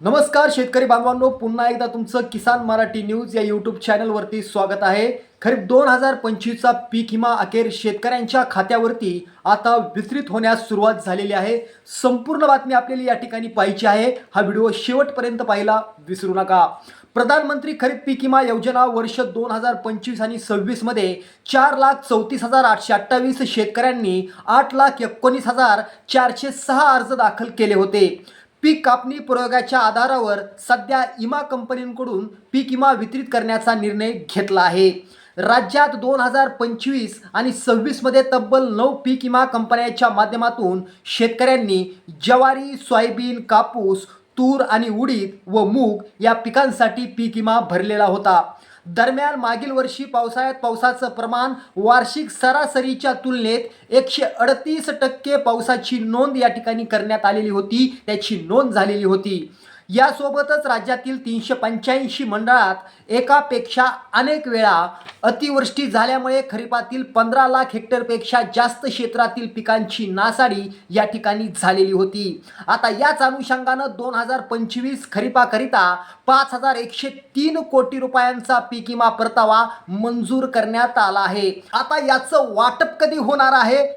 नमस्कार शेतकरी बांधवांनो, पुन्हा एकदा तुमचं किसान मराठी न्यूज या यूट्यूब चॅनलवरती स्वागत आहे। खरीप 2025चा पीक विमा अखेर शेतकऱ्यांच्या खात्यावरती आता वितरित होण्यास सुरुवात झालेली आहे। संपूर्ण बातमी आपल्याला या ठिकाणी पाहायची आहे। हा व्हिडिओ शेवटपर्यंत पाहायला विसरू नका। प्रधानमंत्री खरीप पीक विमा योजना वर्ष 2025 आणि 26 मध्ये 4,34,828 शेतकऱ्यांनी 8,19,406 अर्ज दाखल केले होते। पीक कापणी प्रयोगाच्या आधारावर सध्या विमा कंपनींकडून पीक विमा वितरित करण्याचा निर्णय घेतला आहे। राज्यात 2025 आणि 26 मध्ये तब्बल 9 पीक विमा कंपन्यांच्या माध्यमातून शेतकऱ्यांनी ज्वारी, सोयाबीन, कापूस, तूर आणि उडीद व मूग या पिकांसाठी पीक विमा भरलेला होता। दरम्यान मागील वर्षी पावसाळ्यात पावसाचं प्रमाण वार्षिक सरासरीच्या तुलनेत 138% पावसाची नोंद या ठिकाणी करण्यात आलेली होती, त्याची नोंद झालेली होती। यासोबतच राज्यातील 385 मंडळात एकापेक्षा अनेक वेळा अतिवृष्टी झाल्यामुळे खरीपातील 15 लाख हेक्टरपेक्षा जास्त क्षेत्रातील पिकांची नासाडी या ठिकाणी झालेली होती। आता याच अनुषंगानं 2025 खरीपाकरिता 5,103 कोटी रुपयांचा पीक विमा परतावा मंजूर करण्यात आला आहे। आता याचं वाटप कधी होणार आहे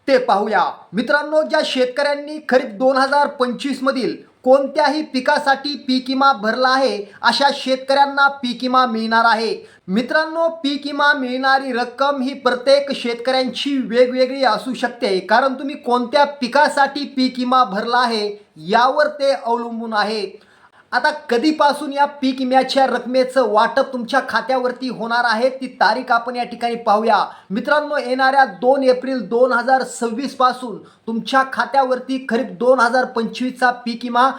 ते पाहूया। मित्रांनो, ज्या शेतकऱ्यांनी खरीप 2025 मधील कोणत्याही पिकासाठी पीक विमा भरला आहे अशा शेतकऱ्यांना पीक विमा मिळणार आहे। मित्रांनो, पीक विमा मिळणारी रक्कम ही प्रत्येक शेतकऱ्यांची वेगवेगळी असू शकते, कारण तुम्ही कोणत्या पिकासाठी पीक विमा भरला आहे यावर ते अवलंबून आहे। आता कधीपासून या पीक विम्याच्या रकमेचं वाटप तुमच्या खात्यावरती होणार आहे ती तारीख आपण या ठिकाणी पाहूया। मित्रांनो, येणाऱ्या 2 एप्रिल 2026 पासून तुमच्या खात्यावरती खरीप 2025चा पीक विमा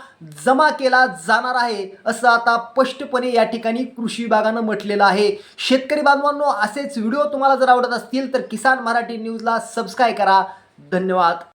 जमा केला जाणार आहे, असं आता स्पष्टपणे या ठिकाणी कृषी विभागानं म्हटलेलं आहे। शेतकरी बांधवांनो, असेच व्हिडिओ तुम्हाला जर आवडत असतील तर किसान मराठी न्यूजला सबस्क्राईब करा। धन्यवाद।